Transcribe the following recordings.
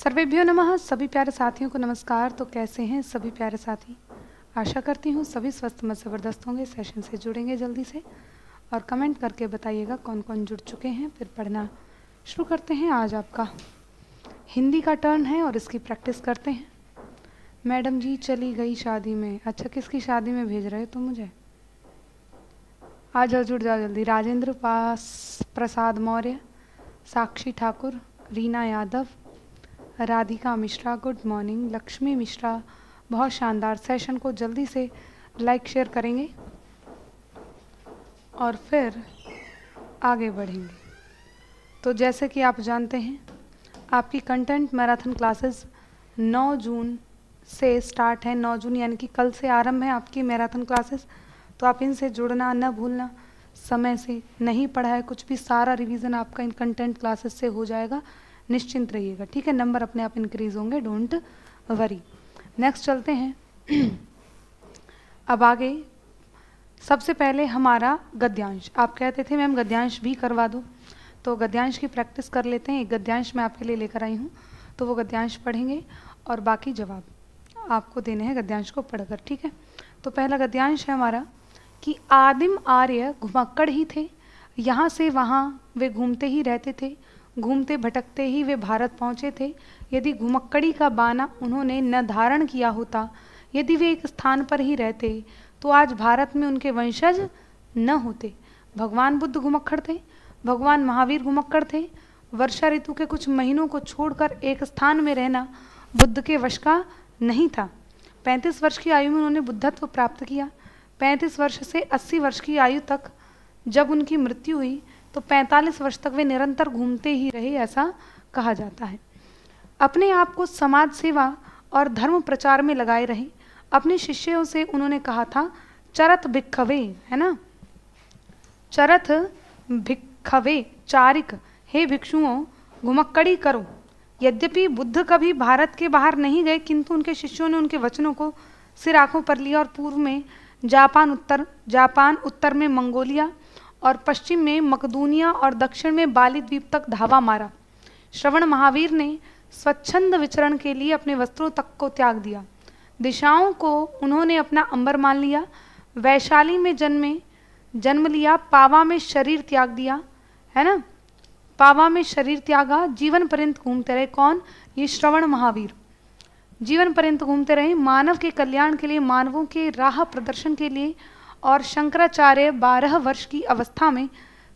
सर्वेभ्यो नमः। सभी प्यारे साथियों को नमस्कार। तो कैसे हैं सभी प्यारे साथी? आशा करती हूँ सभी स्वस्थ मत ज़बरदस्त होंगे, सेशन से जुड़ेंगे जल्दी से और कमेंट करके बताइएगा कौन कौन जुड़ चुके हैं। फिर पढ़ना शुरू करते हैं। आज आपका हिंदी का टर्न है और इसकी प्रैक्टिस करते हैं। मैडम जी चली गई शादी में। अच्छा, किसकी शादी में भेज रहे हो तुम मुझे? आ जाओ, जुड़ जाओ जल्दी। राजेंद्र प्रसाद मौर्य, साक्षी ठाकुर, रीना यादव, राधिका मिश्रा, गुड मॉर्निंग। लक्ष्मी मिश्रा, बहुत शानदार। सेशन को जल्दी से लाइक शेयर करेंगे और फिर आगे बढ़ेंगे। तो जैसे कि आप जानते हैं, आपकी कंटेंट मैराथन क्लासेस 9 जून से स्टार्ट है। 9 जून यानी कि कल से आरंभ है आपकी मैराथन क्लासेस। तो आप इनसे जुड़ना न भूलना। समय से नहीं पढ़ा है कुछ भी, सारा रिवीजन आपका इन कंटेंट क्लासेस से हो जाएगा, निश्चिंत रहिएगा। ठीक है, नंबर अपने आप इंक्रीज होंगे, डोंट वरी। नेक्स्ट चलते हैं। अब आगे सबसे पहले हमारा गद्यांश। आप कहते थे मैम गद्यांश भी करवा दो, तो गद्यांश की प्रैक्टिस कर लेते हैं। एक गद्यांश मैं आपके लिए लेकर आई हूँ, तो वो गद्यांश पढ़ेंगे और बाकी जवाब आपको देने हैं गद्यांश को पढ़कर। ठीक है, तो पहला गद्यांश है हमारा कि आदिम आर्य घुमक्कड़ ही थे, यहाँ से वहाँ वे घूमते ही रहते थे, घूमते भटकते ही वे भारत पहुँचे थे। यदि घुमक्कड़ी का बाना उन्होंने न धारण किया होता, यदि वे एक स्थान पर ही रहते, तो आज भारत में उनके वंशज न होते। भगवान बुद्ध घुमक्कड़ थे, भगवान महावीर घुमक्कड़ थे। वर्षा ऋतु के कुछ महीनों को छोड़कर एक स्थान में रहना बुद्ध के वश का नहीं था। 35 वर्ष की आयु में उन्होंने बुद्धत्व प्राप्त किया। 35 वर्ष से 80 वर्ष की आयु तक जब उनकी मृत्यु हुई, तो 45 वर्ष तक वे निरंतर घूमते ही रहे, ऐसा कहा जाता है। अपने आप को समाज सेवा और धर्म प्रचार में लगाए रहे। अपने शिष्यों से उन्होंने कहा था, चरत भिक्खवे, है ना, चरत भिक्खवे चारिक, हे भिक्षुओं घुमक्कड़ी करो। यद्यपि बुद्ध कभी भारत के बाहर नहीं गए, किंतु उनके शिष्यों ने उनके वचनों को सिर आंखों पर लिया और पूर्व में जापान, उत्तर में मंगोलिया और पश्चिम में मकदूनिया और दक्षिण में बाली द्वीप तक धावा मारा। श्रवण महावीर ने स्वच्छंद विचरण के लिए अपने वस्त्रों तक को त्याग दिया। दिशाओं को उन्होंने अपना अंबर मान लिया। वैशाली में जन्म लिया, पावा में शरीर त्याग दिया, है ना, पावा में शरीर त्यागा। जीवन पर्यंत घूमते रहे। कौन? ये श्रवण महावीर जीवन पर्यंत घूमते रहे, मानव के कल्याण के लिए, मानवों के राह प्रदर्शन के लिए। और शंकराचार्य 12 वर्ष की अवस्था में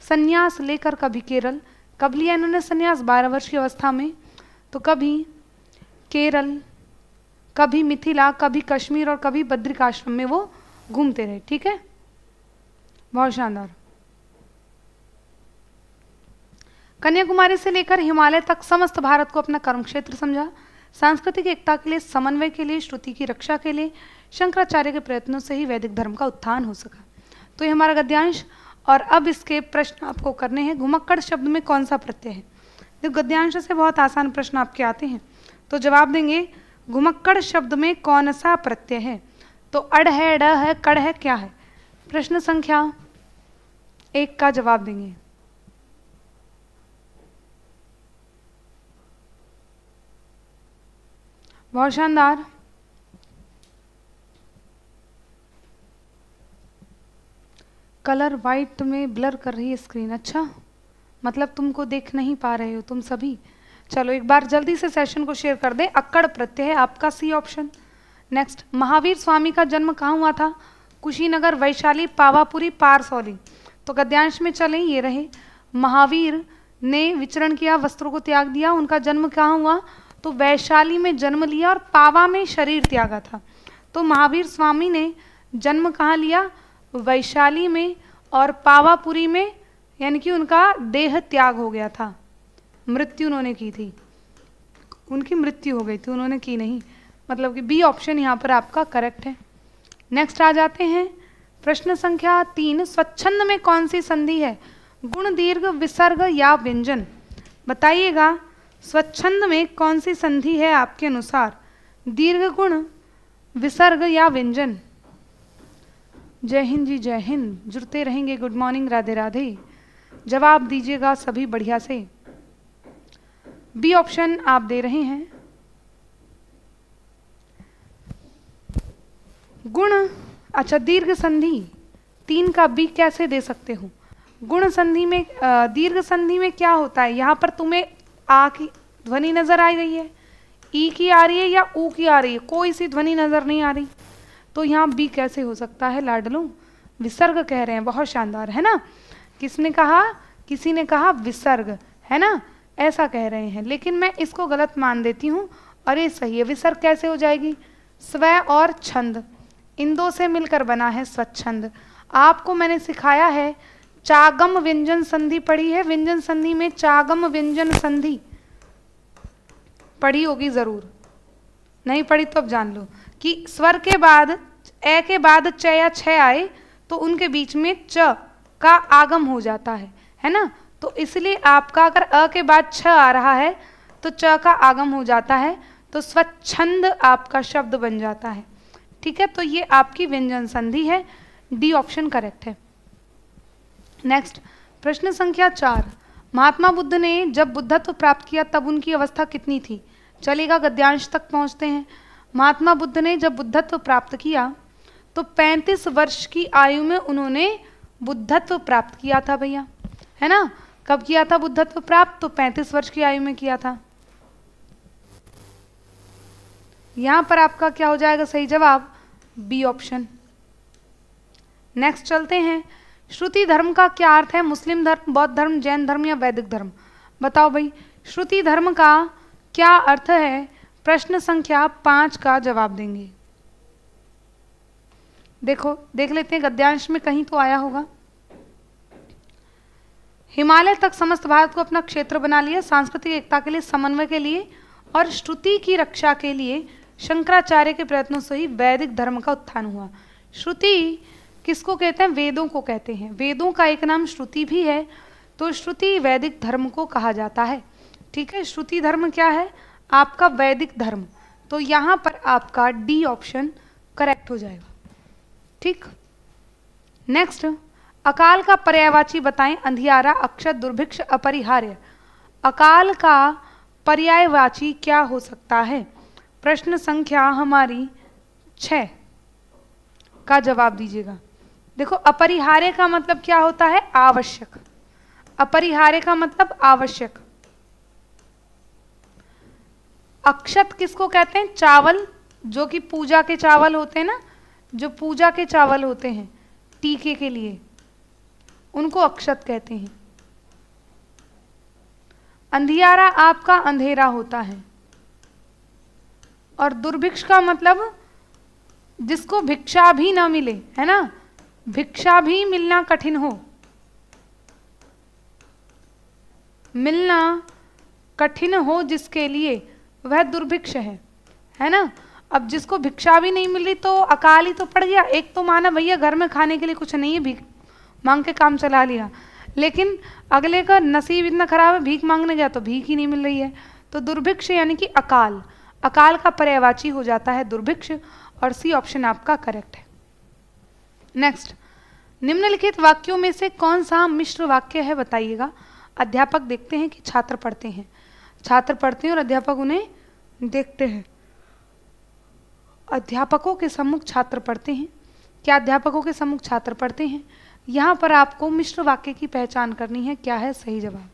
संन्यास लेकर कभी केरल, कब लिया इन्होंने संन्यास? 12 वर्ष की अवस्था में, तो कभी केरल, कभी मिथिला, कभी कश्मीर और कभी बद्रिकाश्रम में वो घूमते रहे। ठीक है, बहुत शानदार। कन्याकुमारी से लेकर हिमालय तक समस्त भारत को अपना कर्म क्षेत्र समझा। सांस्कृतिक एकता के लिए, समन्वय के लिए, श्रुति की रक्षा के लिए शंकराचार्य के प्रयत्नों से ही वैदिक धर्म का उत्थान हो सका। तो ये हमारा गद्यांश। और अब इसके प्रश्न आपको करने हैं। घुमक्कड़ शब्द में कौन सा प्रत्यय है? तो गद्यांश से बहुत आसान प्रश्न आपके आते हैं, तो जवाब देंगे घुमक्कड़ शब्द में कौन सा प्रत्यय है? तो अड़ है, ड है, कड़ है, क्या है? प्रश्न संख्या 1 का जवाब देंगे। बहुत शानदार। कलर वाइट में ब्लर कर रही है स्क्रीन। अच्छा, मतलब तुमको देख नहीं पा रहे हो तुम सभी। चलो एक बार जल्दी से सेशन को शेयर कर दें। अक्कड़ प्रत्यय है आपका, C option. Next, Mahavir Swami का जन्म कहाँ हुआ था? कुशीनगर, वैशाली, पावापुरी, पारसौली। तो गद्यांश में चलें, ये रहे। महावीर ने विचरण किया, वस्त्रों को त्याग दिया। उनका जन्म कहाँ हुआ? तो वैशाली में जन्म लिया और पावा में शरीर त्यागा था। तो महावीर स्वामी ने जन्म कहाँ लिया? वैशाली में और पावापुरी में, यानी कि उनका देह त्याग हो गया था, मृत्यु उन्होंने की थी, उनकी मृत्यु हो गई थी, उन्होंने की नहीं, मतलब कि बी ऑप्शन यहाँ पर आपका करेक्ट है। नेक्स्ट आ जाते हैं प्रश्न संख्या 3। स्वच्छंद में कौन सी संधि है? गुण, दीर्घ, विसर्ग या व्यंजन? बताइएगा, स्वच्छंद में कौन सी संधि है आपके अनुसार? दीर्घ, गुण, विसर्ग या व्यंजन? जय हिंद जी, जय हिंद। जुड़ते रहेंगे। Good morning, Radhe Radhe. जवाब दीजिएगा सभी बढ़िया से। बी ऑप्शन आप दे रहे हैं। गुण, अच्छा दीर्घ संधि 3 का बी कैसे दे सकते हो? गुण संधि में दीर्घ संधि में क्या होता है? यहाँ पर तुम्हें आ की ध्वनि नजर आ रही है, ई की आ रही है या ऊ की आ रही है? कोई सी ध्वनि नजर नहीं आ रही, तो यहाँ बी कैसे हो सकता है लाडलो? विसर्ग कह रहे हैं, बहुत शानदार है ना। किसने कहा? किसी ने कहा विसर्ग, है ना, ऐसा कह रहे हैं, लेकिन मैं इसको गलत मान देती हूँ और ये सही है। विसर्ग कैसे हो जाएगी? स्व और छंद इन दो से मिलकर बना है स्वच्छंद। आपको मैंने सिखाया है चागम व्यंजन संधि पढ़ी है, व्यंजन संधि में चागम व्यंजन संधि पढ़ी होगी जरूर, नहीं पढ़ी तो अब जान लो कि स्वर के बाद ए के बाद च या छ आए तो उनके बीच में च का आगम हो जाता है ना। तो इसलिए आपका अगर अ के बाद छ आ रहा है तो च का आगम हो जाता है, तो स्वच्छंद आपका शब्द बन जाता है। ठीक है, तो ये आपकी व्यंजन संधि है, डी ऑप्शन करेक्ट है। नेक्स्ट प्रश्न संख्या 4, महात्मा बुद्ध ने जब बुद्धत्व प्राप्त किया तब उनकी अवस्था कितनी थी? चलेगा, गद्यांश तक पहुंचते हैं। महात्मा बुद्ध ने जब बुद्धत्व प्राप्त किया तो 35 वर्ष की आयु में उन्होंने बुद्धत्व प्राप्त किया था भैया, है ना। कब किया था बुद्धत्व प्राप्त? तो 35 वर्ष की आयु में किया था। यहां पर आपका क्या हो जाएगा सही जवाब? B option. नेक्स्ट चलते हैं, श्रुति धर्म का क्या अर्थ है? मुस्लिम धर्म, बौद्ध धर्म, जैन धर्म या वैदिक धर्म? बताओ भाई, श्रुति धर्म का क्या अर्थ है? प्रश्न संख्या 5 का जवाब देंगे। देखो, देख लेते हैं गद्यांश में कहीं तो आया होगा। हिमालय तक समस्त भारत को अपना क्षेत्र बना लिया, सांस्कृतिक एकता के लिए, समन्वय के लिए और श्रुति की रक्षा के लिए शंकराचार्य के प्रयत्नों से ही वैदिक धर्म का उत्थान हुआ। श्रुति किसको कहते हैं? वेदों को कहते हैं। वेदों का एक नाम श्रुति भी है, तो श्रुति वैदिक धर्म को कहा जाता है। ठीक है, श्रुति धर्म क्या है? आपका वैदिक धर्म। तो यहाँ पर आपका डी ऑप्शन करेक्ट हो जाएगा। ठीक, नेक्स्ट, अकाल का पर्यायवाची बताएं। अंधियारा, अक्षत, दुर्भिक्ष, अपरिहार्य। अकाल का पर्यायवाची क्या हो सकता है? प्रश्न संख्या हमारी 6 का जवाब दीजिएगा। देखो, अपरिहार्य का मतलब क्या होता है? आवश्यक। अपरिहार्य का मतलब आवश्यक। अक्षत किसको कहते हैं? चावल, जो कि पूजा के चावल होते हैं ना, जो पूजा के चावल होते हैं टीके के लिए, उनको अक्षत कहते हैं। अंधियारा आपका अंधेरा होता है। और दुर्भिक्ष का मतलब जिसको भिक्षा भी ना मिले, है ना, भिक्षा भी मिलना कठिन हो, मिलना कठिन हो जिसके लिए, वह दुर्भिक्ष है ना। अब जिसको भिक्षा भी नहीं मिल रही तो अकाल ही तो पड़ गया। एक तो माना भैया घर में खाने के लिए कुछ नहीं है, भीख मांग के काम चला लिया, लेकिन अगले का नसीब इतना खराब है, भीख मांगने गया तो भीख ही नहीं मिल रही है। तो दुर्भिक्ष यानी कि अकाल, अकाल का पर्यायवाची हो जाता है दुर्भिक्ष, और सी ऑप्शन आपका करेक्ट है। नेक्स्ट, निम्नलिखित वाक्यों में से कौन सा मिश्र वाक्य है बताइएगा। अध्यापक देखते हैं कि छात्र पढ़ते हैं, छात्र पढ़ते हैं और अध्यापक उन्हें देखते हैं। अध्यापकों के सम्मुख छात्र पढ़ते हैं। क्या अध्यापकों के सम्मुख छात्र पढ़ते हैं? यहाँ पर आपको मिश्र वाक्य की पहचान करनी है। क्या है सही जवाब?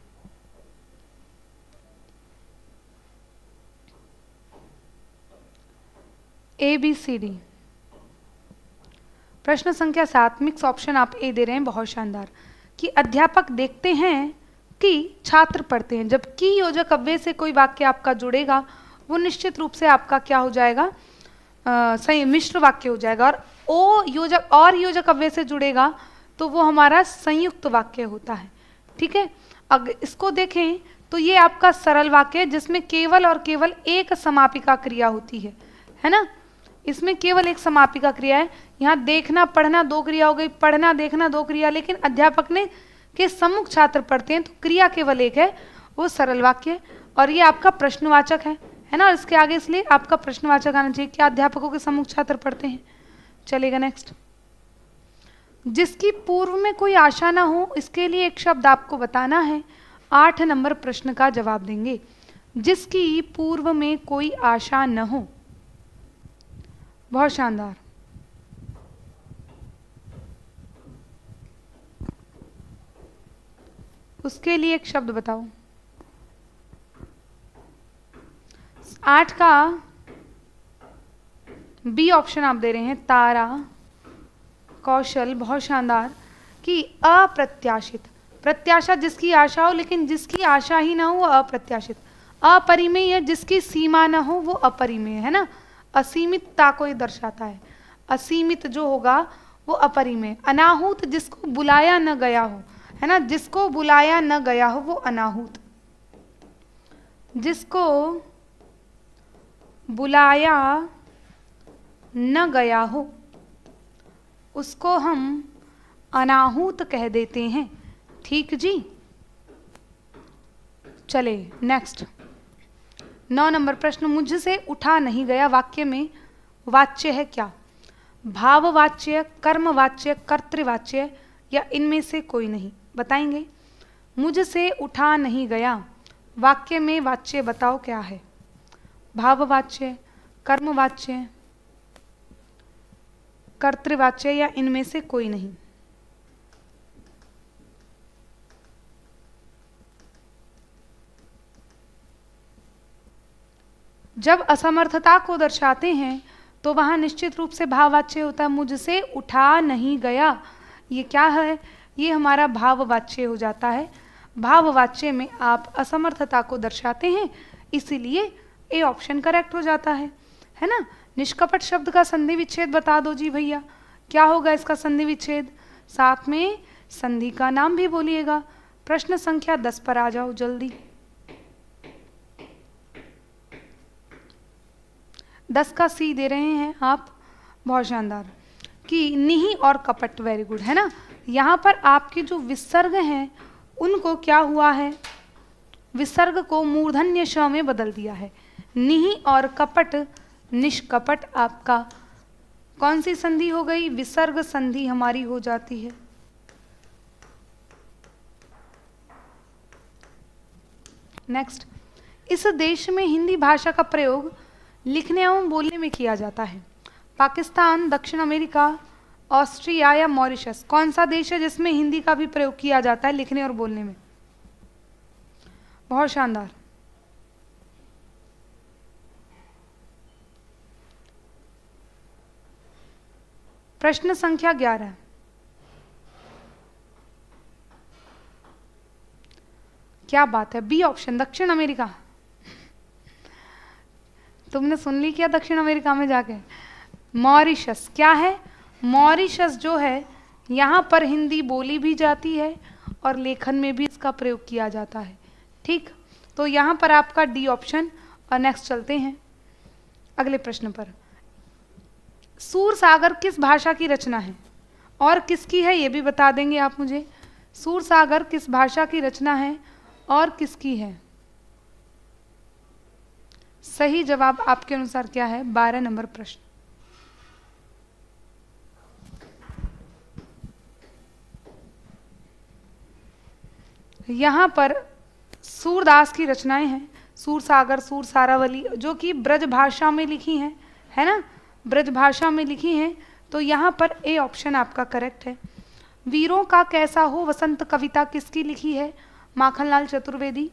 A B C D. प्रश्न संख्या 7, मिक्स ऑप्शन आप ए दे रहे हैं, बहुत शानदार। कि अध्यापक देखते हैं कि छात्र पढ़ते हैं। जब की योजक अव्यय से कोई वाक्य आपका जुड़ेगा वो निश्चित रूप से आपका क्या हो जाएगा? सही मिश्र वाक्य हो जाएगा। और ओ योजक और योजक अव्यय से जुड़ेगा तो वो हमारा संयुक्त वाक्य होता है। ठीक है, अगर इसको देखें तो ये आपका सरल वाक्य है जिसमें केवल और केवल एक समापिका क्रिया होती है ना। इसमें केवल एक समापिका क्रिया है। यहाँ देखना पढ़ना दो क्रिया हो गई, पढ़ना देखना दो क्रिया, लेकिन अध्यापक ने के सम्मुख छात्र पढ़ते हैं तो क्रिया केवल एक है, वो सरल वाक्य है। और ये आपका प्रश्नवाचक है ना, और इसके आगे इसलिए आपका प्रश्नवाचक आना चाहिए। क्या अध्यापकों के सम्मुख छात्र पढ़ते हैं? चलेगा। नेक्स्ट, जिसकी पूर्व में कोई आशा ना हो, इसके लिए एक शब्द आपको बताना है। 8 नंबर प्रश्न का जवाब देंगे। जिसकी पूर्व में कोई आशा न हो, बहुत शानदार। उसके लिए एक शब्द बताओ। 8 का बी ऑप्शन आप दे रहे हैं, तारा, कौशल, बहुत शानदार। कि अप्रत्याशित, प्रत्याशा जिसकी आशा हो लेकिन जिसकी आशा ही ना हो वो अप्रत्याशित। अपरिमेय है, जिसकी सीमा ना हो वो अपरिमेय है ना। असीमितता को ये दर्शाता है, असीमित जो होगा वो अपरिमेय। अनाहूत जिसको बुलाया न गया हो, है ना, जिसको बुलाया न गया हो वो अनाहूत। जिसको बुलाया न गया हो उसको हम अनाहूत कह देते हैं। ठीक जी, चले नेक्स्ट 9 नंबर प्रश्न। मुझसे उठा नहीं गया वाक्य में वाच्य है क्या? भाववाच्य, कर्मवाच्य, कर्तृवाच्य या इनमें से कोई नहीं? बताएंगे। मुझसे उठा नहीं गया वाक्य में वाच्य बताओ क्या है? भाववाच्य, कर्मवाच्य, कर्तृवाच्य या इनमें से कोई नहीं? जब असमर्थता को दर्शाते हैं तो वहां निश्चित रूप से भाववाच्य होता है। मुझसे उठा नहीं गया, ये क्या है? ये हमारा भाववाच्य हो जाता है। भाववाच्य में आप असमर्थता को दर्शाते हैं, इसीलिए ए ऑप्शन करेक्ट हो जाता है ना। निष्कपट शब्द का संधि विच्छेद बता दो जी भैया, क्या होगा इसका संधि विच्छेद? साथ में संधि का नाम भी बोलिएगा। प्रश्न संख्या 10 पर आ जाओ जल्दी। 10 का सी दे रहे हैं आप, बहुत शानदार। कि निहि और कपट, वेरी गुड, है ना। यहाँ पर आपके जो विसर्ग हैं उनको क्या हुआ है? विसर्ग को मूर्धन्य श में बदल दिया है। निहि और कपट, निष्कपट आपका कौन सी संधि हो गई? विसर्ग संधि हमारी हो जाती है। नेक्स्ट, इस देश में हिंदी भाषा का प्रयोग लिखने एवं बोलने में किया जाता है। पाकिस्तान, दक्षिण अमेरिका, ऑस्ट्रिया या मॉरिशस, कौन सा देश है जिसमें हिंदी का भी प्रयोग किया जाता है लिखने और बोलने में? बहुत शानदार। प्रश्न संख्या 11। क्या बात है, बी ऑप्शन दक्षिण अमेरिका। तुमने सुन ली क्या दक्षिण अमेरिका में जाके? मॉरिशस क्या है? मॉरिशस जो है यहाँ पर हिंदी बोली भी जाती है और लेखन में भी इसका प्रयोग किया जाता है। ठीक, तो यहाँ पर आपका डी ऑप्शन। और नेक्स्ट चलते हैं अगले प्रश्न पर। सूरसागर किस भाषा की रचना है और किसकी है, ये भी बता देंगे आप मुझे। सूरसागर किस भाषा की रचना है और किसकी है? सही जवाब आपके अनुसार क्या है? 12 नंबर प्रश्न। यहाँ पर सूरदास की रचनाएं हैं, सूरसागर, सूरसारावली, जो कि ब्रज भाषा में लिखी हैं, है ना, ब्रज भाषा में लिखी हैं। तो यहाँ पर ए ऑप्शन आपका करेक्ट है। वीरों का कैसा हो वसंत कविता किसकी लिखी है? माखनलाल चतुर्वेदी,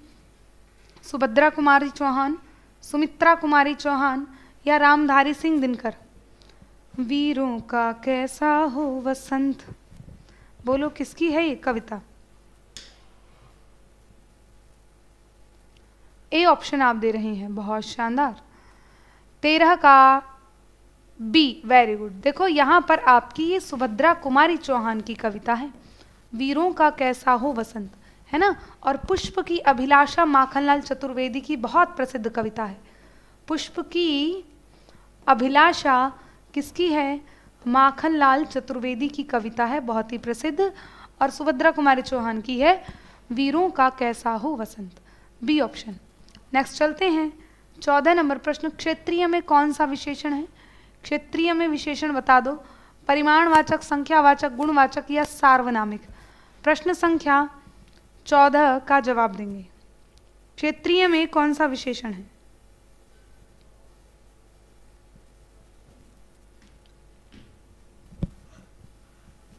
सुभद्रा कुमारी चौहान, सुमित्रा कुमारी चौहान या रामधारी सिंह दिनकर? वीरों का कैसा हो वसंत, बोलो किसकी है ये कविता? ए ऑप्शन आप दे रहे हैं, बहुत शानदार। 13 का बी, वेरी गुड। देखो यहाँ पर आपकी ये सुभद्रा कुमारी चौहान की कविता है, वीरों का कैसा हो वसंत, है ना। और पुष्प की अभिलाषा माखनलाल चतुर्वेदी की बहुत प्रसिद्ध कविता है। पुष्प की अभिलाषा किसकी है? माखनलाल चतुर्वेदी की कविता है, बहुत ही प्रसिद्ध। और सुभद्रा कुमारी चौहान की है वीरों का कैसा हो वसंत, बी ऑप्शन। नेक्स्ट चलते हैं 14 नंबर प्रश्न। क्षेत्रीय में कौन सा विशेषण है? क्षेत्रीय में विशेषण बता दो। परिमाणवाचक, संख्यावाचक, गुणवाचक या सार्वनामिक? प्रश्न संख्या 14 का जवाब देंगे। क्षेत्रीय में कौन सा विशेषण है?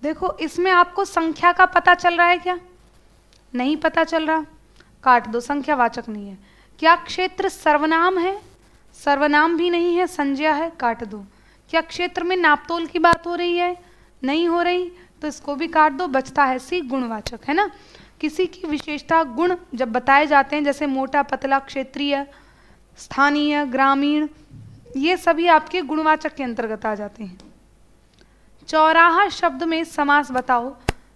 देखो इसमें आपको संख्या का पता चल रहा है क्या? नहीं पता चल रहा, काट दो, संख्यावाचक नहीं है। क्या क्षेत्र सर्वनाम है? सर्वनाम भी नहीं है, संज्ञा है, काट दो। क्या क्षेत्र में नापतोल की बात हो रही है? नहीं हो रही, तो इसको भी काट दो। बचता है सी, गुणवाचक, है ना। किसी की विशेषता गुण जब बताए जाते हैं, जैसे मोटा, पतला, क्षेत्रीय, स्थानीय, ग्रामीण, ये सभी आपके गुणवाचक के अंतर्गत आ जाते हैं। चौराहा शब्द में समास बताओ।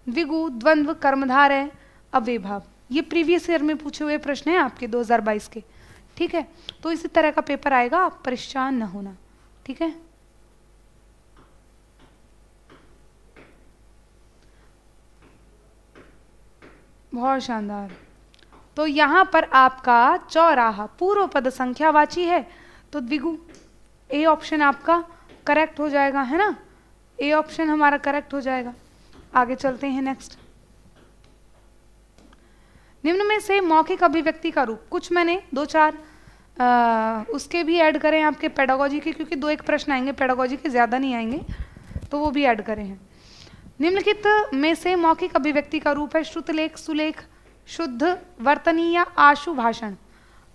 द्विगु, द्वंद्व, कर्मधारय, अव्ययभाव। ये प्रीवियस ईयर में पूछे हुए प्रश्न हैं आपके 2022 के, ठीक है। तो इसी तरह का पेपर आएगा, आप परेशान न होना, ठीक है। बहुत शानदार। तो यहाँ पर आपका चौराहा पूर्व पद संख्यावाची है, तो द्विगु, ए ऑप्शन आपका करेक्ट हो जाएगा, है ना। ए ऑप्शन हमारा करेक्ट हो जाएगा। आगे चलते हैं नेक्स्ट। निम्न में से मौखिक अभिव्यक्ति का रूप, कुछ मैंने 2-4 उसके भी ऐड करें आपके पेडागोजी के, क्योंकि 2-1 प्रश्न आएंगे पेडागोजी के, ज़्यादा नहीं आएंगे, तो वो भी ऐड करें हैं। निम्नलिखित में से मौखिक अभिव्यक्ति का रूप है श्रुतलेख, सुलेख, शुद्ध, वर्तनी या आशु भाषण।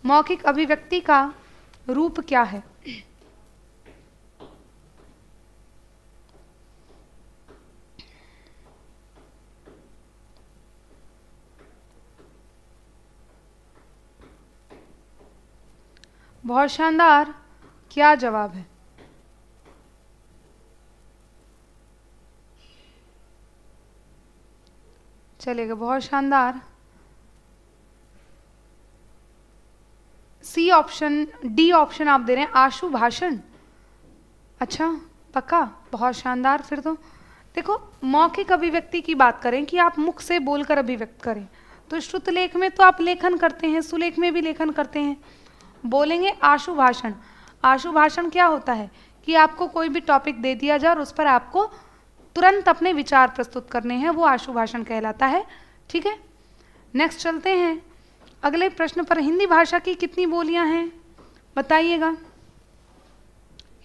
मौखिक अभिव्यक्ति का रूप क्या है? बहुत शानदार। क्या जवाब है? चलेगा, बहुत शानदार। सी ऑप्शन, डी ऑप्शन आप दे रहे हैं, आशु भाषण। अच्छा, पक्का, बहुत शानदार। फिर तो देखो, मौखिक अभिव्यक्ति की बात करें कि आप मुख से बोलकर अभिव्यक्त करें, तो श्रुतलेख में तो आप लेखन करते हैं, सुलेख में भी लेखन करते हैं। बोलेंगे आशु भाषण। आशु भाषण क्या होता है कि आपको कोई भी टॉपिक दे दिया जाए और उस पर आपको तुरंत अपने विचार प्रस्तुत करने हैं, वो आशु भाषण कहलाता है, ठीक है। नेक्स्ट चलते हैं अगले प्रश्न पर। हिंदी भाषा की कितनी बोलियां हैं बताइएगा?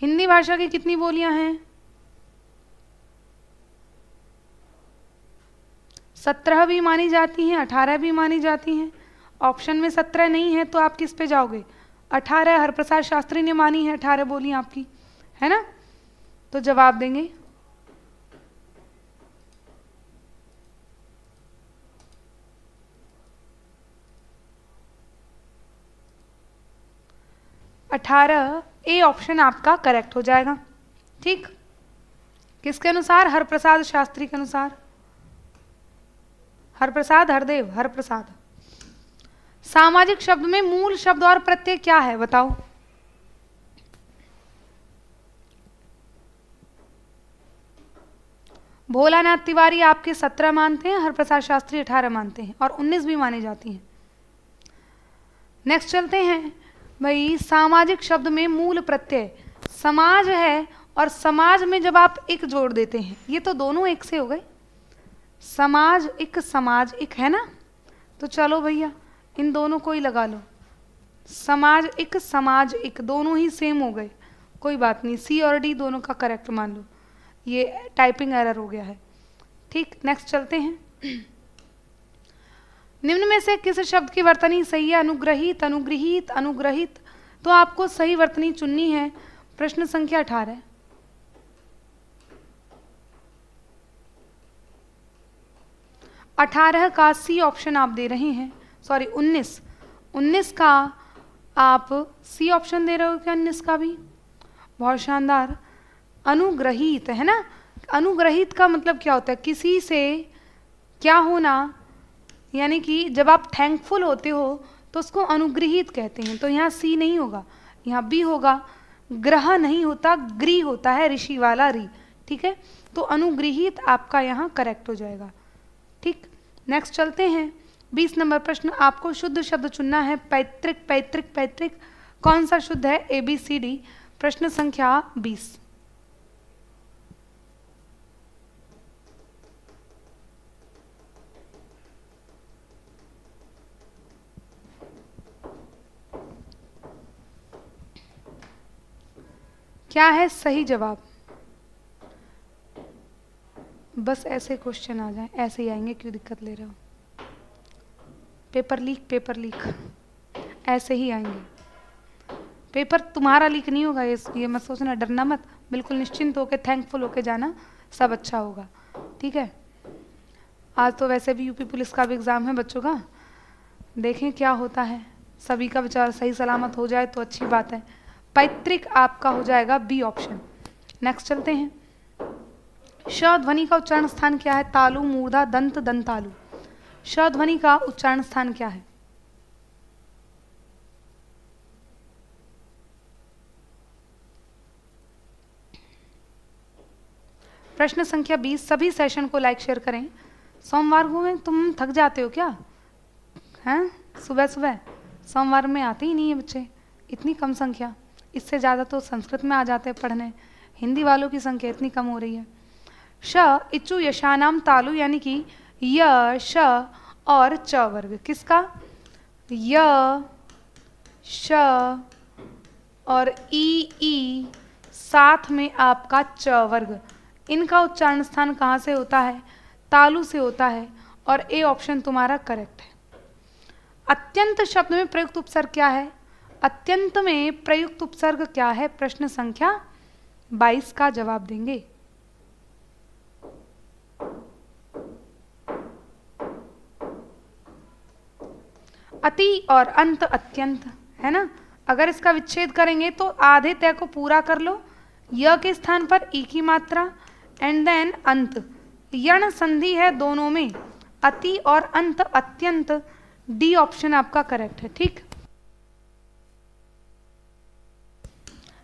हिंदी भाषा की कितनी बोलियां हैं? 17 भी मानी जाती हैं, 18 भी मानी जाती हैं। ऑप्शन में 17 नहीं है तो आप किस पे जाओगे? 18 हरप्रसाद शास्त्री ने मानी है, 18 बोलियां आपकी, है ना। तो जवाब देंगे 18। ए ऑप्शन आपका करेक्ट हो जाएगा, ठीक। किसके अनुसार? हरप्रसाद शास्त्री के अनुसार। हरप्रसाद, हरदेव, हरप्रसाद। सामाजिक शब्द में मूल शब्द और प्रत्यय क्या है बताओ? भोलानाथ तिवारी आपके 17 मानते हैं, हरप्रसाद शास्त्री 18 मानते हैं, और 19 भी मानी जाती हैं। नेक्स्ट चलते हैं भाई, सामाजिक शब्द में मूल प्रत्यय समाज है, और समाज में जब आप एक जोड़ देते हैं, ये तो दोनों एक से हो गए, समाज एक, समाज एक, है ना। तो चलो भैया इन दोनों को ही लगा लो, समाज एक, समाज एक, दोनों ही सेम हो गए, कोई बात नहीं, सी और डी दोनों का करेक्ट मान लो, ये टाइपिंग एरर हो गया है, ठीक। नेक्स्ट चलते हैं। निम्न में से किस शब्द की वर्तनी सही है? अनुग्रहित, अनुग्रहित, अनुग्रहित। तो आपको सही वर्तनी चुननी है। प्रश्न संख्या 18। अठारह का सी ऑप्शन आप दे रहे हैं, सॉरी 19। 19 का आप सी ऑप्शन दे रहे हो क्या? 19 का भी बहुत शानदार। अनुग्रहित, है ना। अनुग्रहित का मतलब क्या होता है? किसी से क्या होना, यानी कि जब आप थैंकफुल होते हो तो उसको अनुग्रहित कहते हैं। तो यहाँ सी नहीं होगा, यहाँ बी होगा। ग्रह नहीं होता, ग्री होता है, ऋषि वाला री, ठीक है। तो अनुग्रहित आपका यहाँ करेक्ट हो जाएगा, ठीक। नेक्स्ट चलते हैं 20 नंबर प्रश्न। आपको शुद्ध शब्द चुनना है। पैतृक, पैतृक, पैतृक, कौन सा शुद्ध है? ABCD। प्रश्न संख्या 20। क्या है सही जवाब? बस ऐसे क्वेश्चन आ जाए, ऐसे ही आएंगे, क्यों दिक्कत ले रहे हो? पेपर लीक ऐसे ही आएंगे। पेपर तुम्हारा लीक नहीं होगा, ये मत सोचना, डरना मत, बिल्कुल निश्चिंत होकर थैंकफुल होकर जाना, सब अच्छा होगा। ठीक है, आज तो वैसे भी यूपी पुलिस का भी एग्ज़ाम है बच्चों का, देखें क्या होता है, सभी का विचार सही सलामत हो जाए तो अच्छी बात है। पैतृक आपका हो जाएगा बी ऑप्शन। नेक्स्ट चलते हैं। श ध्वनि का उच्चारण स्थान क्या है? तालु, मूर्धा, दंत, दंतालु। श ध्वनि का उच्चारण स्थान क्या है? प्रश्न संख्या 20। सभी सेशन को लाइक शेयर करें। सोमवार को में तुम थक जाते हो क्या? हैं? सुबह सुबह सोमवार में आते ही नहीं है बच्चे, इतनी कम संख्या। इससे ज़्यादा तो संस्कृत में आ जाते हैं पढ़ने, हिंदी वालों की संख्या इतनी कम हो रही है। श इचु यशानाम तालु, यानी कि य, श और च वर्ग किसका? य, श और ई साथ में आपका च वर्ग, इनका उच्चारण स्थान कहाँ से होता है? तालु से होता है, और ए ऑप्शन तुम्हारा करेक्ट है। अत्यंत शब्द में प्रयुक्त उपसर्ग क्या है? अत्यंत में प्रयुक्त उपसर्ग क्या है? प्रश्न संख्या 22 का जवाब देंगे। अति और अंत अत्यंत है ना, अगर इसका विच्छेद करेंगे तो आधे तय को पूरा कर लो, य के स्थान पर ई की मात्रा एंड देन अंत, यण संधि है दोनों में, अति और अंत अत्यंत, डी ऑप्शन आपका करेक्ट है। ठीक,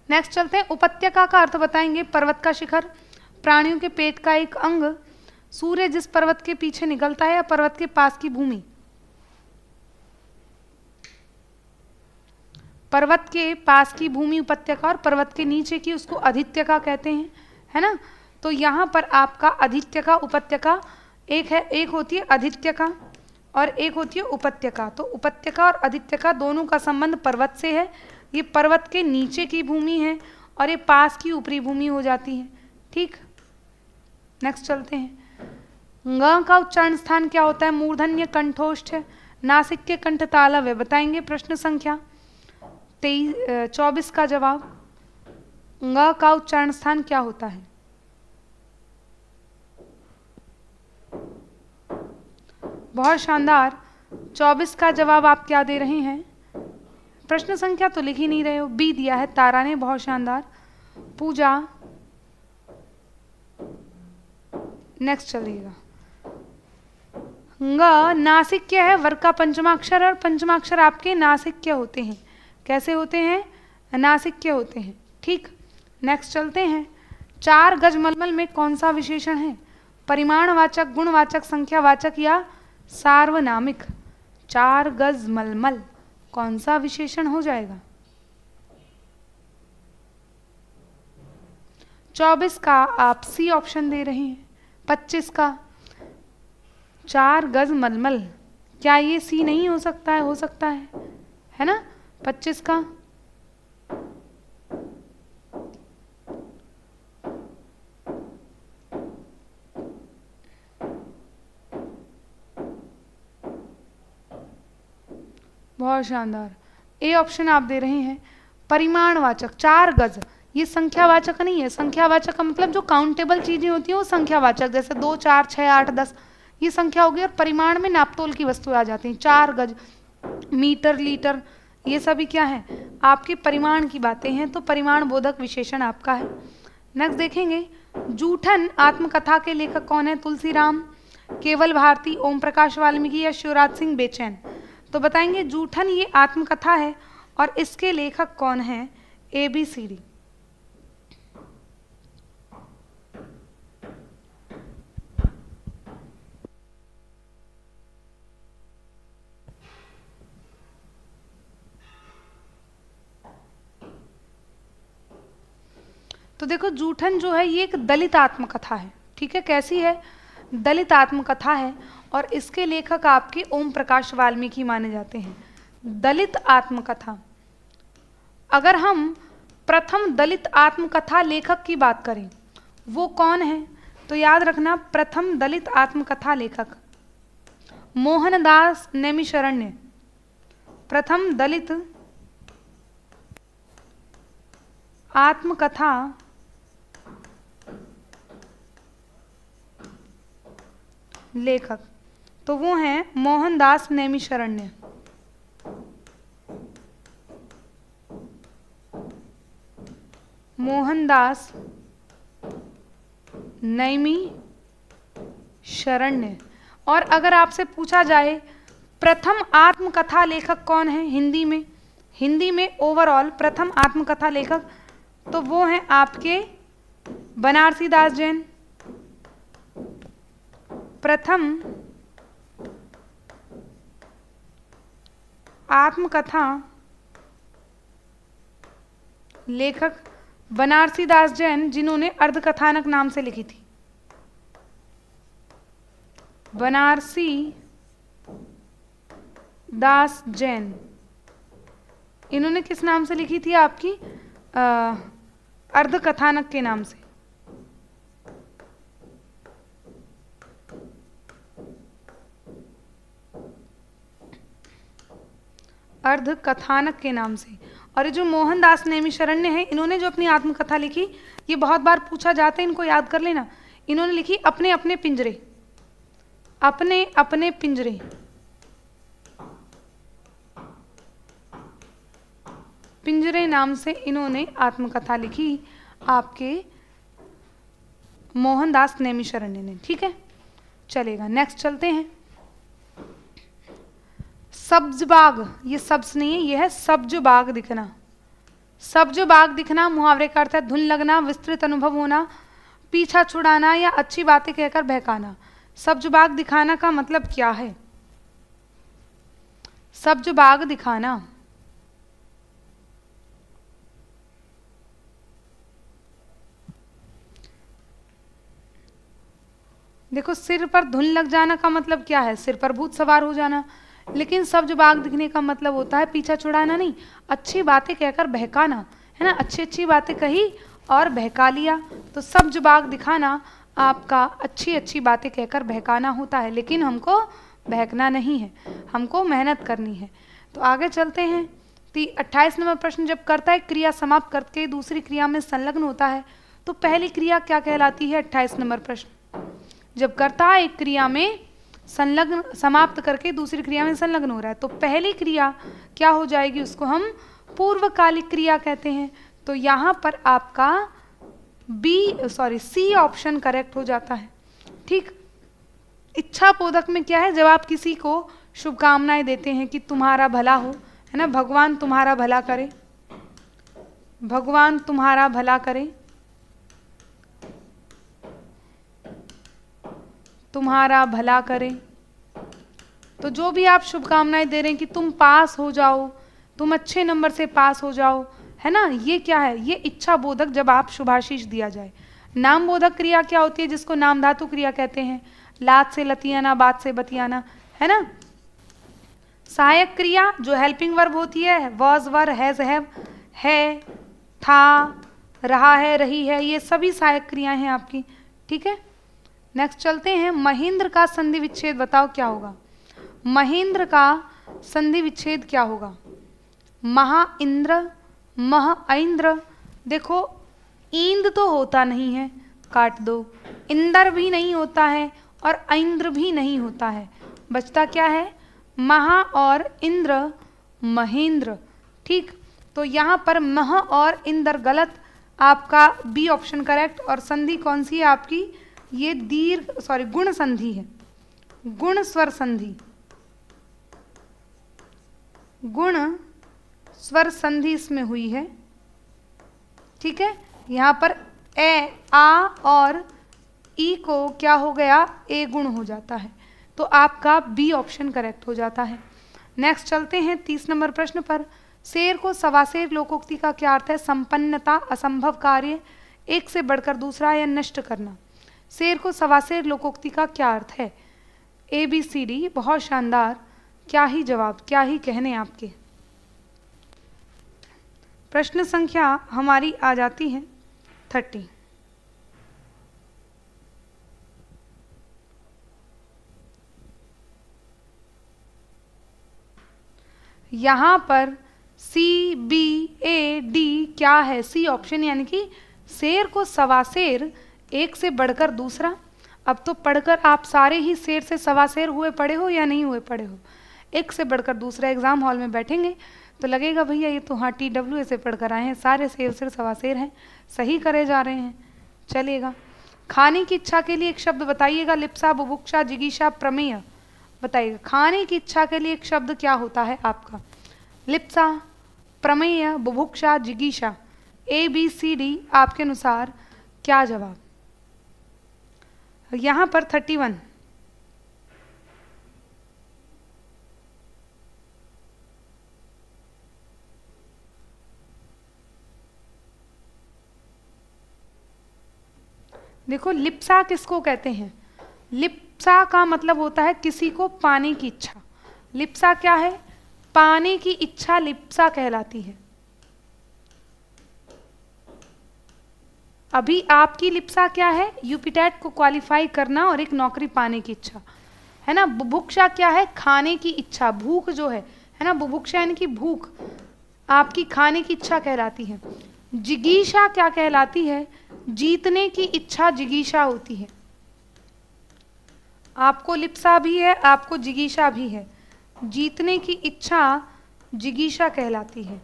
नेक्स्ट चलते हैं। उपत्यका का अर्थ बताएंगे। पर्वत का शिखर, प्राणियों के पेट का एक अंग, सूर्य जिस पर्वत के पीछे निकलता है, या पर्वत के पास की भूमि। पर्वत के पास की भूमि उपत्यका, और पर्वत के नीचे की उसको अधित्यका कहते हैं, है ना। तो यहाँ पर आपका अधित्यका उपत्यका एक है, एक होती है अधित्यका और एक होती है उपत्यका। तो उपत्यका और अधित्यका दोनों का संबंध पर्वत से है, ये पर्वत के नीचे की भूमि है और ये पास की ऊपरी भूमि हो जाती है। ठीक, नेक्स्ट चलते हैं। ग का उच्चारण स्थान क्या होता है? मूर्धन्य, कंठोष्ठ, नासिक के कंठ तालव्य। बताएंगे प्रश्न संख्या 24 का जवाब। ग का उच्चारण स्थान क्या होता है? बहुत शानदार, 24 का जवाब आप क्या दे रहे हैं? प्रश्न संख्या तो लिख ही नहीं रहे हो, बी दिया है तारा ने, बहुत शानदार। पूजा, नेक्स्ट चलिएगा। ग नासिक्य है, वर्ग का पंचमाक्षर, और पंचमाक्षर आपके नासिक्य होते हैं। कैसे होते हैं? नासिक्य होते हैं। ठीक, नेक्स्ट चलते हैं। 4 गज मलमल में कौन सा विशेषण है? परिमाणवाचक, गुणवाचक, संख्यावाचक या सार्वनामिक? 4 गज मलमल कौन सा विशेषण हो जाएगा? 24 का आप सी ऑप्शन दे रहे हैं। 25 का 4 गज मलमल, क्या ये सी नहीं हो सकता है? हो सकता है ना। 25 का बहुत शानदार, ए ऑप्शन आप दे रहे हैं। परिमाणवाचक 4 गज, ये संख्यावाचक नहीं है। संख्यावाचक का मतलब जो काउंटेबल चीजें होती हैं वो संख्यावाचक, जैसे 2, 4, 6, 8, 10 ये संख्या होगी, और परिमाण में नापतोल की वस्तु आ जाती हैं। 4 गज, मीटर, लीटर, ये सभी क्या है? आपके परिमाण की बातें हैं, तो परिमाण बोधक विशेषण आपका है। नेक्स्ट देखेंगे। जूठन आत्मकथा के लेखक कौन है? तुलसीराम, केवल भारती, ओम प्रकाश वाल्मीकि या शिवराज सिंह बेचैन? तो बताएंगे जूठन ये आत्मकथा है, और इसके लेखक कौन है? ABCD। तो देखो जूठन जो है ये एक दलित आत्मकथा है। ठीक है, कैसी है? दलित आत्मकथा है, और इसके लेखक आपके ओम प्रकाश वाल्मीकि माने जाते हैं। दलित आत्मकथा, अगर हम प्रथम दलित आत्मकथा लेखक की बात करें वो कौन है? तो याद रखना, प्रथम दलित आत्मकथा लेखक मोहनदास नैमिषारण्य प्रथम दलित आत्मकथा लेखक, तो वो हैं मोहनदास नैमिषारण्य। मोहनदास नैमिषारण्य। और अगर आपसे पूछा जाए प्रथम आत्मकथा लेखक कौन है हिंदी में ओवरऑल प्रथम आत्मकथा लेखक, तो वो हैं आपके बनारसी दास जैन। प्रथम आत्मकथा लेखक बनारसी दास जैन, जिन्होंने अर्धकथानक नाम से लिखी थी। बनारसी दास जैन, इन्होंने किस नाम से लिखी थी? आपकी अर्धकथानक के नाम से। अर्धकथानक के नाम से। और ये जो मोहनदास नैमिषारण्य है, इन्होंने जो अपनी आत्मकथा लिखी, ये बहुत बार पूछा जाता है, इनको याद कर लेना। इन्होंने लिखी अपने अपने पिंजरे, अपने अपने पिंजरे। पिंजरे नाम से इन्होंने आत्मकथा लिखी आपके मोहनदास नैमिषारण्य ने। ठीक है, चलेगा। नेक्स्ट चलते हैं। सब्ज बाग, ये सब्ज नहीं है, यह है सब्ज बाग दिखना। सब्ज बाग दिखना मुहावरे का अर्थ है धुन लगना, विस्तृत अनुभव होना, पीछा छुड़ाना या अच्छी बातें कहकर बहकाना। सब्ज बाग दिखाना का मतलब क्या है? सब्ज बाग दिखाना, देखो सिर पर धुन लग जाना का मतलब क्या है? सिर पर भूत सवार हो जाना। लेकिन सब्ज बाग दिखने का मतलब होता है पीछा छुड़ाना नहीं, अच्छी बातें कहकर बहकाना, है ना। अच्छी अच्छी बातें कही और बहका लिया, तो सब्ज बाग दिखाना आपका अच्छी अच्छी बातें कहकर बहकाना होता है। लेकिन हमको बहकना नहीं है, हमको मेहनत करनी है। तो आगे चलते हैं। 28 नंबर प्रश्न, जब कर्ता एक क्रिया समाप्त करके दूसरी क्रिया में संलग्न होता है तो पहली क्रिया क्या कहलाती है? 28 नंबर प्रश्न, जब कर्ता एक क्रिया में संलग्न समाप्त करके दूसरी क्रिया में संलग्न हो रहा है तो पहली क्रिया क्या हो जाएगी? उसको हम पूर्वकालिक क्रिया कहते हैं। तो यहाँ पर आपका सी ऑप्शन करेक्ट हो जाता है। ठीक। इच्छा बोधक में क्या है? जब आप किसी को शुभकामनाएं देते हैं कि तुम्हारा भला हो, है ना, भगवान तुम्हारा भला करे, भगवान तुम्हारा भला करे, तुम्हारा भला करे। तो जो भी आप शुभकामनाएं दे रहे हैं कि तुम पास हो जाओ, तुम अच्छे नंबर से पास हो जाओ, है ना, ये क्या है? ये इच्छा बोधक जब आप शुभाशीष दिया जाए। नाम बोधक क्रिया क्या होती है? जिसको नाम धातु क्रिया कहते हैं। लात से लतियाना, बात से बतियाना, है ना। सहायक क्रिया जो हेल्पिंग वर्ब होती है, वॉज, वर, हैज, हैव, है, था, रहा है, रही है, ये सभी सहायक क्रियाएं हैं आपकी। ठीक है, नेक्स्ट चलते हैं। महेंद्र का संधि विच्छेद बताओ क्या होगा? महेंद्र का संधि विच्छेद क्या होगा? महा इंद्र, मह ऐंद्र। देखो इंद तो होता नहीं है, काट दो। इंदर भी नहीं होता है और ऐंद्र भी नहीं होता है, बचता क्या है? महा और इंद्र, महेंद्र। ठीक, तो यहाँ पर मह और इंद्र गलत, आपका बी ऑप्शन करेक्ट। और संधि कौन सी है आपकी? ये गुण संधि है, गुण स्वर संधि, गुण स्वर संधि इसमें हुई है। ठीक है, यहाँ पर ए, आ और ई को क्या हो गया? ए गुण हो जाता है, तो आपका बी ऑप्शन करेक्ट हो जाता है। नेक्स्ट चलते हैं 30 नंबर प्रश्न पर। शेर को सवाशेर लोकोक्ति का क्या अर्थ है? संपन्नता, असंभव कार्य, एक से बढ़कर दूसरा या नष्ट करना। शेर को सवाशेर लोकोक्ति का क्या अर्थ है? ए बी सी डी, बहुत शानदार। क्या ही जवाब, क्या ही कहने आपके। प्रश्न संख्या हमारी आ जाती है 30। यहाँ पर CBAD क्या है? सी ऑप्शन, यानी कि शेर को सवा शेर, एक से बढ़कर दूसरा। अब तो पढ़कर आप सारे ही शेर से सवा शेर हुए पढ़े हो या नहीं हुए पढ़े हो? एक से बढ़कर दूसरा एग्जाम हॉल में बैठेंगे तो लगेगा भैया ये तो हाँ TW से पढ़कर आए हैं, सारे शेर से सवा शेर हैं, सही करे जा रहे हैं, चलिएगा। खाने की इच्छा के लिए एक शब्द बताइएगा। लिप्सा, बुभुक्षा, जिगीषा, प्रमेय, बताइएगा। खाने की इच्छा के लिए एक शब्द क्या होता है आपका? लिप्सा, प्रमेय, बुभुक्षा, जिगीषा, ABCD, आपके अनुसार क्या जवाब? यहाँ पर 31। देखो, लिप्सा किसको कहते हैं? लिप्सा का मतलब होता है किसी को पाने की इच्छा। लिप्सा क्या है? पाने की इच्छा लिप्सा कहलाती है। अभी आपकी लिप्सा क्या है? यूपीटेट को क्वालिफाई करना और एक नौकरी पाने की इच्छा, है ना। बुभुक्षा क्या है? खाने की इच्छा, भूख जो है ना, बुभुक्षा यानी कि भूख, आपकी खाने की इच्छा कहलाती है। जिगीषा क्या कहलाती है? जीतने की इच्छा जिगीषा होती है। आपको लिप्सा भी है, आपको जिगीषा भी है, जीतने की इच्छा जिगीषा कहलाती है।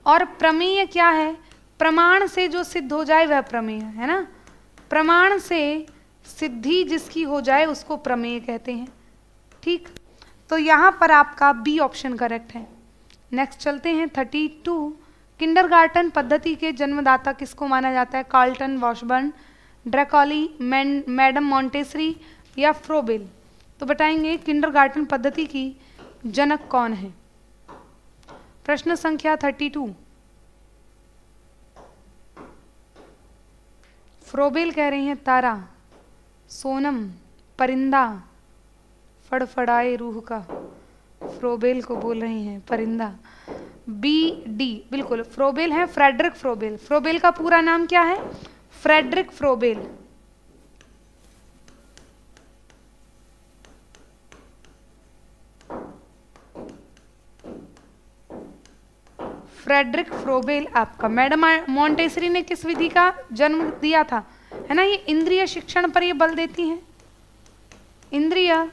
और प्रमेय क्या है? प्रमाण से जो सिद्ध हो जाए वह प्रमेय है ना। प्रमाण से सिद्धि जिसकी हो जाए उसको प्रमेय कहते हैं, ठीक। तो यहाँ पर आपका बी ऑप्शन करेक्ट है। नेक्स्ट चलते हैं 32। किंडरगार्टन पद्धति के जन्मदाता किसको माना जाता है? कार्लटन, वॉशबर्न, ड्रैकॉली, मैडम मॉन्टेसरी या फ्रोबेल? तो बताएंगे किंडरगार्टन पद्धति की जनक कौन है? प्रश्न संख्या 32। फ्रोबेल कह रही हैं तारा, सोनम, परिंदा, फड़फड़ाए रूह का, फ्रोबेल को बोल रही हैं परिंदा। BD बिल्कुल, फ्रोबेल है, फ्रेडरिक फ्रोबेल। फ्रोबेल का पूरा नाम क्या है? Friedrich Froebel. फ्रेडरिक फ्रोबेल आपका। मैडम मॉन्टेसरी ने किस विधि का जन्म दिया था? है ना, ये इंद्रिय शिक्षण पर ये बल देती हैं, इंद्रिय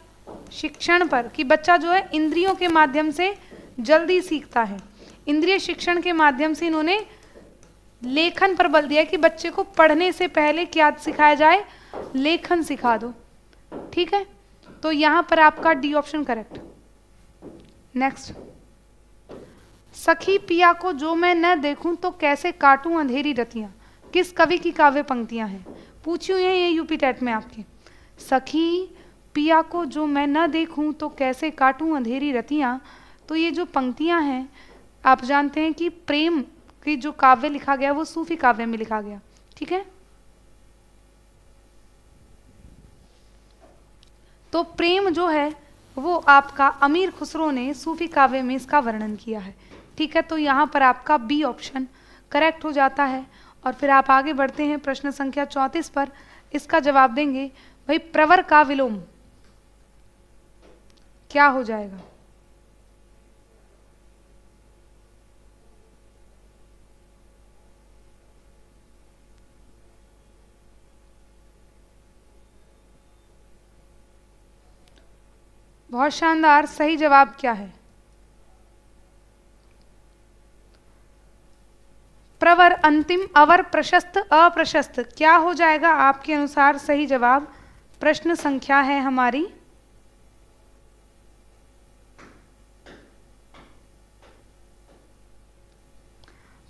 शिक्षण पर, कि बच्चा जो है इंद्रियों के माध्यम से जल्दी सीखता है। इंद्रिय शिक्षण के माध्यम से इन्होंने लेखन पर बल दिया कि बच्चे को पढ़ने से पहले क्या सिखाया जाए? लेखन सिखा दो, ठीक है। तो यहां पर आपका डी ऑप्शन करेक्ट। नेक्स्ट, सखी पिया को जो मैं न देखूं तो कैसे काटूं अंधेरी रतियां, किस कवि की काव्य पंक्तियां हैं? पूछी हुई है ये यूपीटेट में आपके। सखी पिया को जो मैं न देखूं तो कैसे काटूं अंधेरी रतियां, तो ये जो पंक्तियां हैं आप जानते हैं कि प्रेम की जो काव्य लिखा गया वो सूफी काव्य में लिखा गया, ठीक है। तो प्रेम जो है वो आपका अमीर खुसरो ने सूफी काव्य में इसका वर्णन किया है, ठीक है। तो यहाँ पर आपका बी ऑप्शन करेक्ट हो जाता है। और फिर आप आगे बढ़ते हैं प्रश्न संख्या 34 पर। इसका जवाब देंगे भाई, प्रवर का विलोम क्या हो जाएगा? बहुत शानदार, सही जवाब क्या है? प्रवर अंतिम, अवर प्रशस्त, अप्रशस्त, क्या हो जाएगा आपके अनुसार सही जवाब? प्रश्न संख्या है हमारी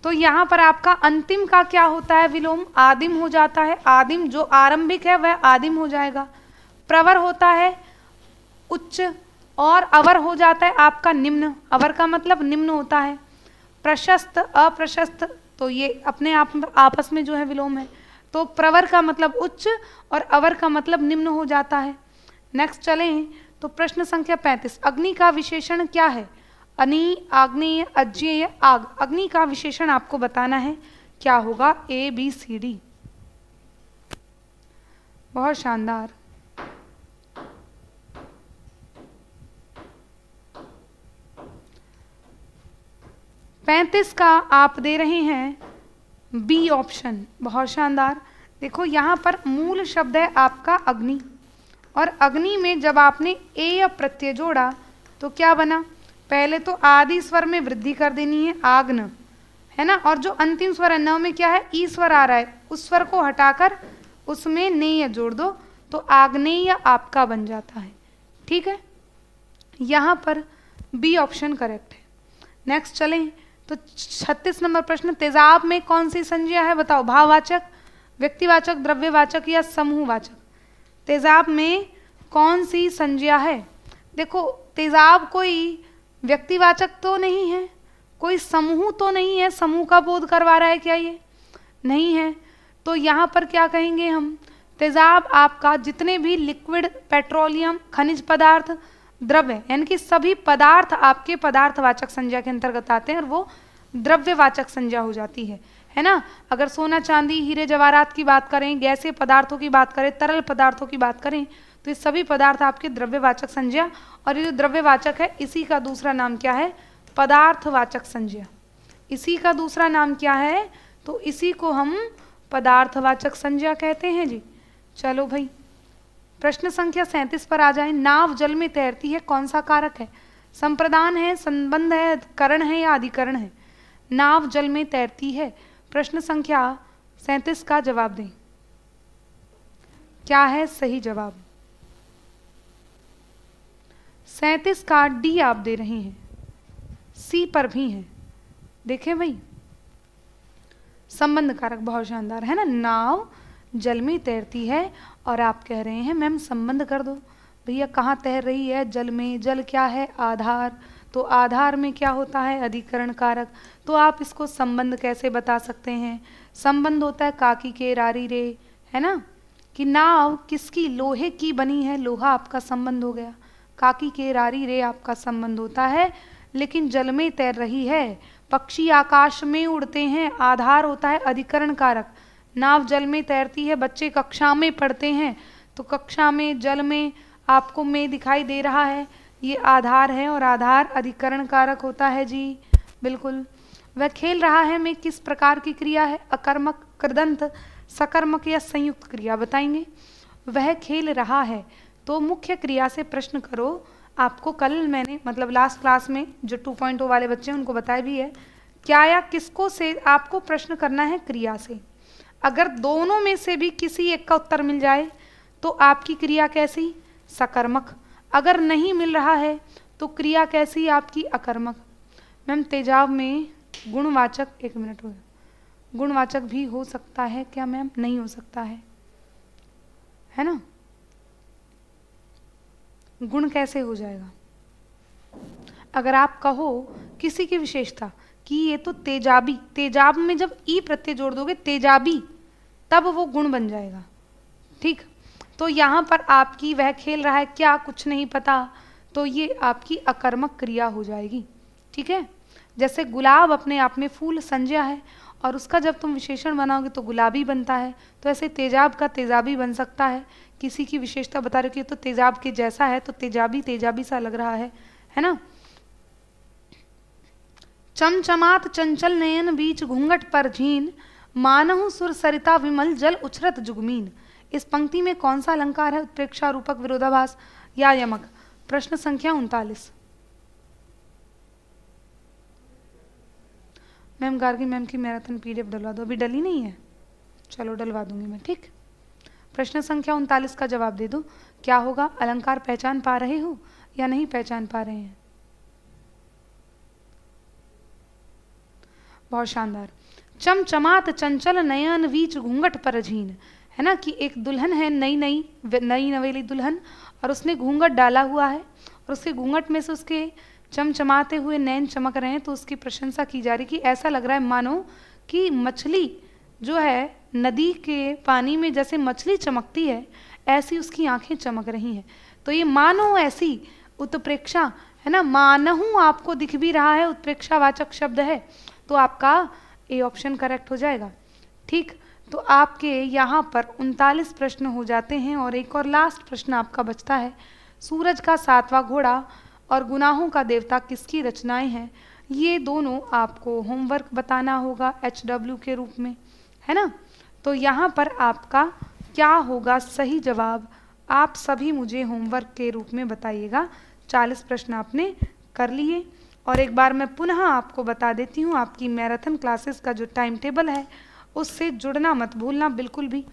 तो यहां पर आपका अंतिम का क्या होता है? विलोम आदिम हो जाता है। आदिम जो आरंभिक है वह आदिम हो जाएगा। प्रवर होता है उच्च और अवर हो जाता है आपका निम्न। अवर का मतलब निम्न होता है। प्रशस्त, अप्रशस्त, तो ये अपने आप आपस में जो है विलोम है। तो प्रवर का मतलब उच्च और अवर का मतलब निम्न हो जाता है। नेक्स्ट चलें तो प्रश्न संख्या 35। अग्नि का विशेषण क्या है? अनि, आग्नेय, अज्ञेय, आग। अग्नि का विशेषण आपको बताना है, क्या होगा? ABCD। बहुत शानदार। 35 का आप दे रहे हैं बी ऑप्शन, बहुत शानदार। देखो यहाँ पर मूल शब्द है आपका अग्नि, और अग्नि में जब आपने ए प्रत्यय जोड़ा तो क्या बना, पहले तो आदि स्वर में वृद्धि कर देनी है, आग्न, है ना, और जो अंतिम स्वर है न में क्या है, ई स्वर आ रहा है, उस स्वर को हटाकर उसमें नेय जोड़ दो तो आग्नेय आपका बन जाता है। ठीक है, यहाँ पर बी ऑप्शन करेक्ट है। नेक्स्ट चलें तो 36 नंबर प्रश्न, तेजाब में कौन सी संज्ञा है बताओ, भाववाचक, व्यक्तिवाचक, द्रव्यवाचक या समूहवाचक। तेजाब में कौन सी संज्ञा है? देखो तेजाब कोई व्यक्तिवाचक तो नहीं है, कोई समूह तो नहीं है, समूह का बोध करवा रहा है क्या ये? नहीं है। तो यहाँ पर क्या कहेंगे हम, तेजाब आपका जितने भी लिक्विड, पेट्रोलियम, खनिज पदार्थ, द्रव्य, यानी कि सभी पदार्थ आपके पदार्थवाचक संज्ञा के अंतर्गत आते हैं और वो द्रव्यवाचक संज्ञा हो जाती है ना। अगर सोना चांदी हीरे जवाहरात की बात करें, गैसीय पदार्थों की बात करें, तरल पदार्थों की बात करें, तो ये सभी पदार्थ आपके द्रव्यवाचक संज्ञा, और ये जो द्रव्यवाचक है इसी का दूसरा नाम क्या है, पदार्थवाचक संज्ञा। इसी का दूसरा नाम क्या है, तो इसी को हम पदार्थवाचक संज्ञा कहते हैं जी। चलो भाई प्रश्न संख्या 37 पर आ जाए। नाव जल में तैरती है, कौन सा कारक है? संप्रदान है, संबंध है, करण है या अधिकरण है? नाव जल में तैरती है। प्रश्न संख्या 37 का जवाब दें, क्या है सही जवाब? 37 का डी आप दे रहे हैं, सी पर भी है। देखें भाई, संबंध कारक, बहुत शानदार है ना। नाव जल में तैरती है और आप कह रहे हैं मैम संबंध कर दो। भैया कहाँ तैर रही है? जल में। जल क्या है? आधार। तो आधार में क्या होता है? अधिकरण कारक। तो आप इसको संबंध कैसे बता सकते हैं? संबंध होता है काकी के रारी रे, है ना, कि नाव किसकी? लोहे की बनी है, लोहा आपका संबंध हो गया। काकी के रारी रे आपका संबंध होता है, लेकिन जल में तैर रही है। पक्षी आकाश में उड़ते हैं, आधार होता है अधिकरण कारक। नाव जल में तैरती है, बच्चे कक्षा में पढ़ते हैं, तो कक्षा में जल में आपको में दिखाई दे रहा है, ये आधार है और आधार अधिकरण कारक होता है जी, बिल्कुल। वह खेल रहा है में किस प्रकार की क्रिया है? अकर्मक, कृदंत, सकर्मक या संयुक्त क्रिया बताएंगे। वह खेल रहा है तो मुख्य क्रिया से प्रश्न करो। आपको कल मैंने मतलब लास्ट क्लास में जो 2.0 वाले बच्चे हैं उनको बताया भी है, क्या या किसको से आपको प्रश्न करना है क्रिया से। अगर दोनों में से भी किसी एक का उत्तर मिल जाए तो आपकी क्रिया कैसी? सकर्मक। अगर नहीं मिल रहा है तो क्रिया कैसी? आपकी अकर्मक। मैम तेजाब में गुणवाचक, एक मिनट हो गया, गुणवाचक भी हो सकता है क्या मैम? नहीं हो सकता है ना। गुण कैसे हो जाएगा? अगर आप कहो किसी की विशेषता कि ये तो तेजाबी, तेजाब में जब ई प्रत्यय जोड़ दोगे तेजाबी, तब वो गुण बन जाएगा। ठीक, तो यहाँ पर आपकी वह खेल रहा है क्या? कुछ नहीं पता, तो ये आपकी अकर्मक क्रिया हो जाएगी। ठीक है, जैसे गुलाब अपने आप में फूल संज्ञा है और उसका जब तुम विशेषण बनाओगे तो गुलाबी बनता है, तो ऐसे तेजाब का तेजाबी बन सकता है। किसी की विशेषता बता रहे हो तो तेजाब के जैसा है, तो तेजाबी तेजाबी सा लग रहा है ना। चमचमात चंचल नयन बीच घूंघट पर झीन, मानहु सुर सरिता विमल जल उछरत जुगमीन। इस पंक्ति में कौन सा अलंकार है? उत्प्रेक्षा, रूपक, विरोधाभास या यमक। प्रश्न संख्या 39। मैम गार्गी मैम की मैराथन पीडीएफ डलवा दो। अभी डली नहीं है? चलो डलवा दूंगी मैं। ठीक, प्रश्न संख्या 39 का जवाब दे दो। क्या होगा? अलंकार पहचान पा रहे हो या नहीं पहचान पा रहे हैं? बहुत शानदार। चमचमात चंचल नयन बीच घूंघट पर झीन, है ना, कि एक दुल्हन है, नई नवेली दुल्हन, और उसने घूंघट डाला हुआ है और उसके घूंघट में से उसके चमचमाते हुए नैन चमक रहे हैं, तो उसकी प्रशंसा की जा रही कि ऐसा लग रहा है मानो कि मछली जो है नदी के पानी में जैसे मछली चमकती है ऐसी उसकी आंखें चमक रही हैं। तो ये मानो ऐसी उत्प्रेक्षा है ना, मानहु आपको दिख भी रहा है, उत्प्रेक्षावाचक शब्द है, तो आपका ए ऑप्शन करेक्ट हो जाएगा। ठीक, तो आपके यहाँ पर 39 प्रश्न हो जाते हैं और एक और लास्ट प्रश्न आपका बचता है। सूरज का 7वां घोड़ा और गुनाहों का देवता किसकी रचनाएं हैं? ये दोनों आपको होमवर्क बताना होगा HW के रूप में, है ना। तो यहाँ पर आपका क्या होगा सही जवाब, आप सभी मुझे होमवर्क के रूप में बताइएगा। 40 प्रश्न आपने कर लिए। और एक बार मैं पुनः आपको बता देती हूँ, आपकी मैराथन क्लासेस का जो टाइम टेबल है उससे जुड़ना मत भूलना बिल्कुल भी।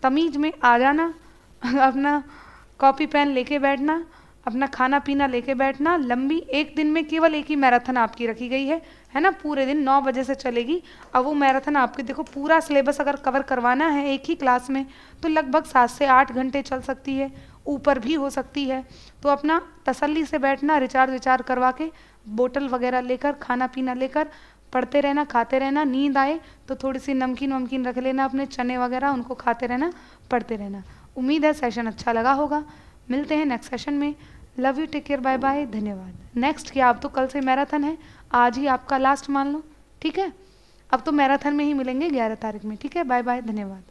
तमीज़ में आ जाना, अपना कॉपी पेन लेके बैठना, अपना खाना पीना लेके बैठना। लंबी एक दिन में केवल एक ही मैराथन आपकी रखी गई है ना, पूरे दिन 9 बजे से चलेगी। अब वो मैराथन आपके देखो पूरा सिलेबस अगर कवर करवाना है एक ही क्लास में तो लगभग 7 से 8 घंटे चल सकती है, ऊपर भी हो सकती है। तो अपना तसल्ली से बैठना, रिचार्ज करवा के बोतल वगैरह लेकर, खाना पीना लेकर पढ़ते रहना, खाते रहना। नींद आए तो थोड़ी सी नमकीन वमकीन रख लेना, अपने चने वगैरह उनको खाते रहना, पढ़ते रहना। उम्मीद है सेशन अच्छा लगा होगा। मिलते हैं नेक्स्ट सेशन में। Love you, take care, bye bye, धन्यवाद। नेक्स्ट क्या, अब तो कल से मैराथन है, आज ही आपका लास्ट मान लो, ठीक है। अब तो मैराथन में ही मिलेंगे 11 तारीख में, ठीक है। बाय बाय, धन्यवाद।